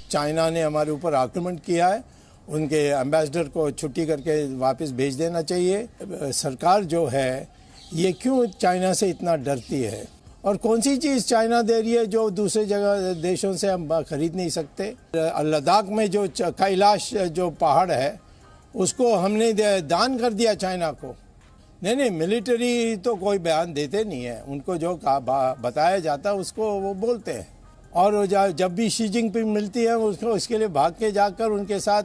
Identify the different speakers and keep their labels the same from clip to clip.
Speaker 1: China ने हमारे ऊपर आक्रमण किया है, उनके एम्बेसडर को छुट्टी करके वापस भेज देना चाहिए। सरकार जो है ये क्यों चाइना से इतना डरती है, और कौन सी चीज़ चाइना दे रही है जो दूसरे जगह देशों से हम खरीद नहीं सकते। लद्दाख में जो कैलाश जो पहाड़ है उसको हमने दान कर दिया चाइना को। नहीं, मिलिट्री तो कोई बयान देते नहीं है, उनको जो बताया जाता है उसको वो बोलते हैं। और जब भी शी जिनपिंग मिलती है उसको उसके लिए भाग के जाकर उनके साथ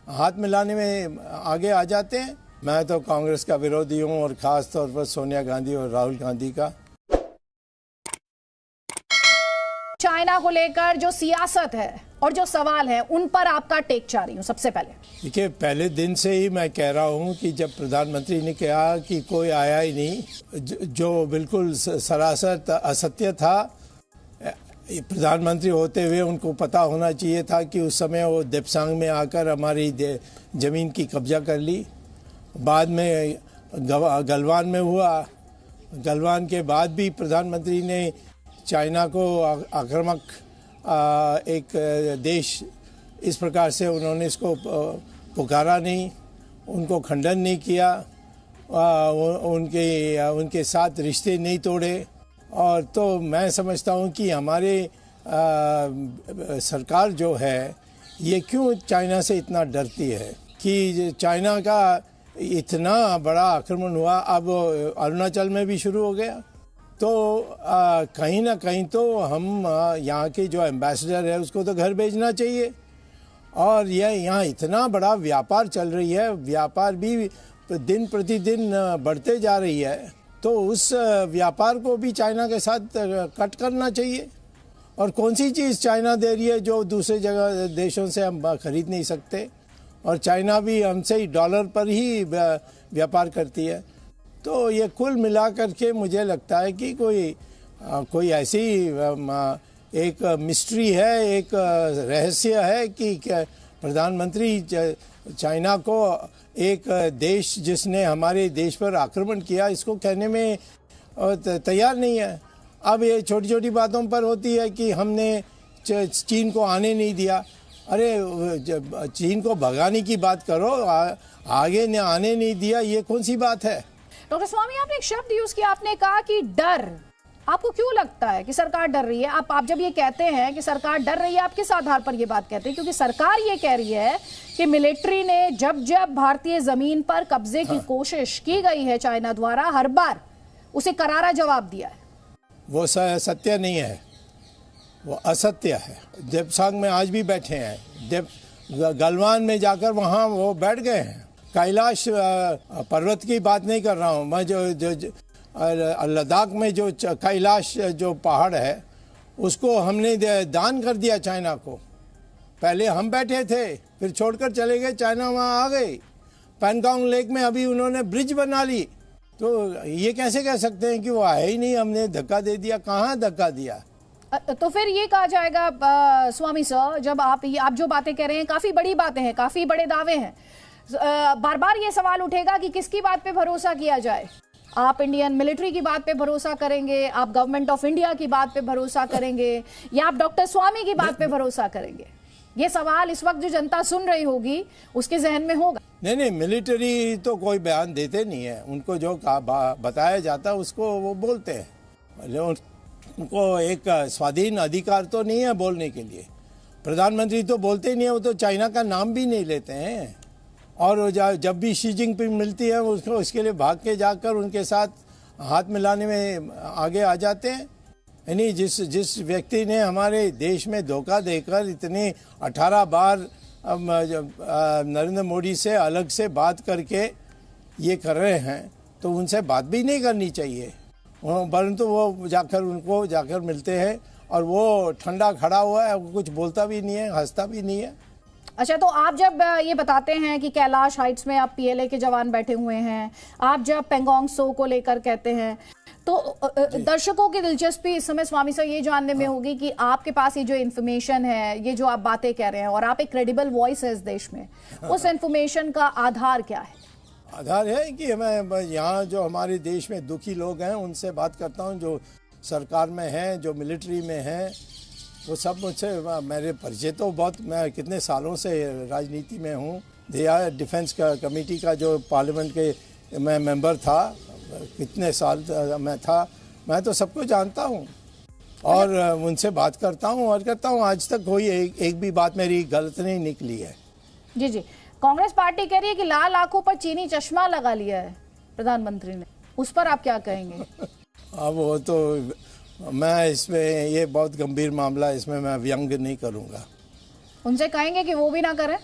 Speaker 1: हाथ मिलाने में आगे आ जाते हैं। मैं तो कांग्रेस का विरोधी हूँ, और ख़ास तौर पर सोनिया गांधी और राहुल गांधी का।
Speaker 2: चाइना को लेकर जो सियासत है और जो सवाल है उन पर आपका टेक चाह रही हूँ। सबसे पहले
Speaker 1: देखिए, पहले दिन से ही मैं कह रहा हूँ कि जब प्रधानमंत्री ने कहा कि कोई आया ही नहीं, जो बिल्कुल सरासर असत्य था। प्रधानमंत्री होते हुए उनको पता होना चाहिए था कि उस समय वो देपसांग में आकर हमारी ज़मीन की कब्जा कर ली। बाद में गलवान में हुआ। गलवान के बाद भी प्रधानमंत्री ने चाइना को आक्रामक एक देश इस प्रकार से उन्होंने इसको पुकारा नहीं, उनको खंडन नहीं किया, उनके साथ रिश्ते नहीं तोड़े। और तो मैं समझता हूँ कि हमारे सरकार जो है ये क्यों चाइना से इतना डरती है कि चाइना का इतना बड़ा आक्रमण हुआ, अब अरुणाचल में भी शुरू हो गया। तो कहीं ना कहीं तो हम यहाँ के जो एम्बेसडर है उसको तो घर भेजना चाहिए। और यह यहाँ इतना बड़ा व्यापार चल रही है, व्यापार भी दिन प्रतिदिन बढ़ते जा रही है, तो उस व्यापार को भी चाइना के साथ कट करना चाहिए। और कौन सी चीज़ चाइना दे रही है जो दूसरे जगह देशों से हम खरीद नहीं सकते, और चाइना भी हमसे ही डॉलर पर ही व्यापार करती है। तो ये कुल मिलाकर के मुझे लगता है कि कोई ऐसी एक मिस्ट्री है, एक रहस्य है कि प्रधानमंत्री चाइना को एक देश जिसने हमारे देश पर आक्रमण किया इसको कहने में तैयार नहीं है। अब ये छोटी छोटी बातों पर होती है कि हमने चीन को आने नहीं दिया। अरे चीन को भगाने की बात करो, आगे ने आने नहीं दिया, ये कौन सी बात है।
Speaker 2: डॉक्टर स्वामी, आपने एक शब्द यूज किया, आपने कहा कि डर। आपको क्यों लगता है कि सरकार डर रही है? आप जब ये कहते हैं कि सरकार डर रही है, आप किस आधार पर ये बात कहते हैं? क्योंकि सरकार ये कह रही है कि मिलिट्री ने जब जब भारतीय जमीन पर कब्जे की कोशिश की गई है चाइना द्वारा, हर बार उसे करारा जवाब दिया है।
Speaker 1: वो सत्य नहीं है, वो असत्य है। देपसांग में आज भी बैठे हैं, गलवान में जाकर वहाँ वो बैठ गए हैं। कैलाश पर्वत की बात नहीं कर रहा हूँ मैं, जो लद्दाख में जो कैलाश जो पहाड़ है उसको हमने दान कर दिया चाइना को। पहले हम बैठे थे, फिर छोड़कर चले गए, चाइना वहाँ आ गई। पैंगोंग लेक में अभी उन्होंने ब्रिज बना ली, तो ये कैसे कह सकते हैं कि वो आए ही नहीं, हमने धक्का दे दिया? कहाँ धक्का दिया?
Speaker 2: तो फिर ये कहा जाएगा स्वामी सर, जब आप जो बातें कह रहे हैं काफी बड़ी बातें हैं, काफी बड़े दावे हैं, बार बार ये सवाल उठेगा कि किसकी बात पे भरोसा किया जाए। आप इंडियन मिलिट्री की बात पे भरोसा करेंगे, आप गवर्नमेंट ऑफ इंडिया की बात पे भरोसा करेंगे, या आप डॉक्टर स्वामी की बात पे भरोसा करेंगे? ये सवाल इस वक्त जो जनता सुन रही होगी उसके जहन में होगा।
Speaker 1: नहीं, मिलिट्री तो कोई बयान देते नहीं है, उनको जो बताया जाता है उसको वो बोलते हैं। उनको एक स्वाधीन अधिकार तो नहीं है बोलने के लिए। प्रधानमंत्री तो बोलते नहीं है, वो तो चाइना का नाम भी नहीं लेते हैं। और जब भी शी जिनपिंग मिलती है उसको उसके लिए भाग के जाकर उनके साथ हाथ मिलाने में आगे आ जाते हैं। यानी जिस व्यक्ति ने हमारे देश में धोखा देकर इतने 18 बार नरेंद्र मोदी से अलग से बात करके ये कर रहे हैं, तो उनसे बात भी नहीं करनी चाहिए, परंतु वो जाकर मिलते हैं और वो ठंडा खड़ा हुआ है, वो कुछ बोलता भी नहीं है, हंसता भी नहीं है।
Speaker 2: अच्छा, तो आप जब ये बताते हैं कि कैलाश हाइट्स में आप पीएलए के जवान बैठे हुए हैं, आप जब पेंगोंग सो को लेकर कहते हैं, तो दर्शकों की दिलचस्पी इस समय स्वामी सर ये जानने में होगी कि आपके पास ये जो इन्फॉर्मेशन है, ये जो आप बातें कह रहे हैं, और आप एक क्रेडिबल वॉइस है इस देश में, उस इन्फॉर्मेशन का आधार क्या है?
Speaker 1: आधार है कि मैं यहाँ जो हमारे देश में दुखी लोग हैं उनसे बात करता हूँ, जो सरकार में हैं, जो मिलिट्री में हैं, वो सब मुझसे मेरे परिचय तो बहुत, मैं कितने सालों से राजनीति में हूँ। दिया डिफेंस का कमेटी का जो पार्लियामेंट के मैं मेंबर था, कितने साल मैं था, मैं तो सबको जानता हूँ और उनसे बात करता हूँ और करता हूँ। आज तक कोई एक भी बात मेरी गलत नहीं निकली है।
Speaker 2: जी जी। कांग्रेस पार्टी कह रही है कि लाल आंखों पर चीनी चश्मा लगा लिया है प्रधानमंत्री ने, उस पर आप क्या कहेंगे?
Speaker 1: अब वो तो मैं इसमें, ये बहुत गंभीर मामला है, इसमें मैं व्यंग नहीं करूँगा।
Speaker 2: उनसे कहेंगे कि वो भी ना करें?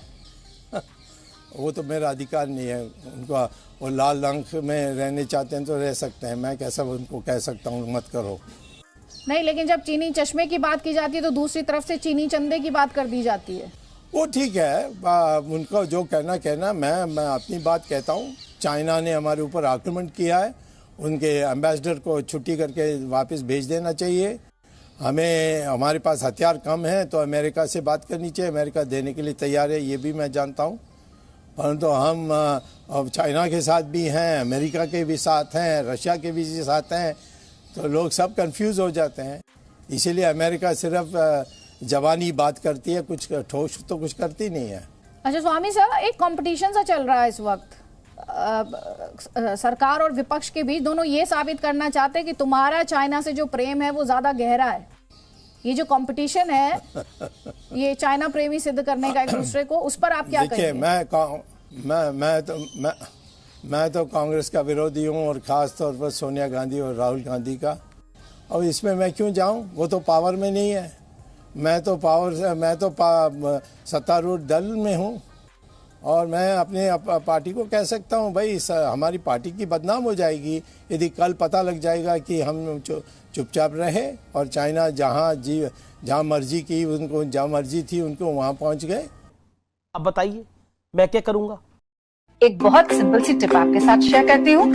Speaker 1: वो तो मेरा अधिकार नहीं है उनको, वो लाल रंग में रहने चाहते हैं तो रह सकते हैं, मैं कैसा उनको कह सकता हूँ मत करो।
Speaker 2: नहीं, लेकिन जब चीनी चश्मे की बात की जाती है तो दूसरी तरफ से चीनी चंदे की बात कर दी जाती है।
Speaker 1: वो ठीक है, उनको जो कहना, मैं अपनी बात कहता हूँ। चाइना ने हमारे ऊपर आक्रमण किया है, उनके एम्बेसडर को छुट्टी करके वापस भेज देना चाहिए। हमें, हमारे पास हथियार कम हैं तो अमेरिका से बात करनी चाहिए, अमेरिका देने के लिए तैयार है, ये भी मैं जानता हूँ। परंतु हम अब चाइना के साथ भी हैं, अमेरिका के भी साथ हैं, रशिया के भी साथ हैं, तो लोग सब कंफ्यूज हो जाते हैं। इसीलिए अमेरिका सिर्फ जबानी बात करती है, कुछ ठोस तो कुछ करती नहीं है।
Speaker 2: अच्छा स्वामी सर, एक कंपटीशन सा चल रहा है इस वक्त सरकार और विपक्ष के बीच। दोनों ये साबित करना चाहते हैं कि तुम्हारा चाइना से जो प्रेम है वो ज्यादा गहरा है। ये जो कंपटीशन है ये चाइना प्रेमी सिद्ध करने का एक दूसरे को, उस पर आप क्या कहेंगे?
Speaker 1: मैं तो कांग्रेस का विरोधी हूँ और ख़ास तौर पर सोनिया गांधी और राहुल गांधी का। और इसमें मैं क्यों जाऊँ, वो तो पावर में नहीं है, मैं तो सत्तारूढ़ दल में हूँ और मैं अपने पार्टी को कह सकता हूँ भाई हमारी पार्टी की बदनाम हो जाएगी यदि कल पता लग जाएगा कि हम चुपचाप रहे और चाइना जहाँ मर्जी की उनको, जहाँ मर्जी थी उनको वहाँ पहुँच गए।
Speaker 3: अब बताइए मैं क्या करूँगा?
Speaker 4: एक बहुत सिंपल सी टिप आपके साथ शेयर करती हूँ।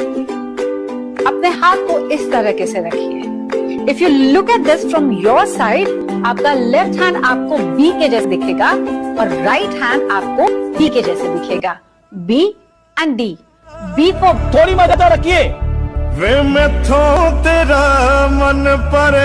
Speaker 4: अपने हाथ को इस तरीके से रखिए। If you look at this from your side, आपका लेफ्ट हैंड आपको बी के जैसे दिखेगा और राइट हैंड आपको डी के जैसे दिखेगा। B and D. B for
Speaker 3: थोड़ी मदद रखिए।
Speaker 5: वे मैथों तेरा मन पर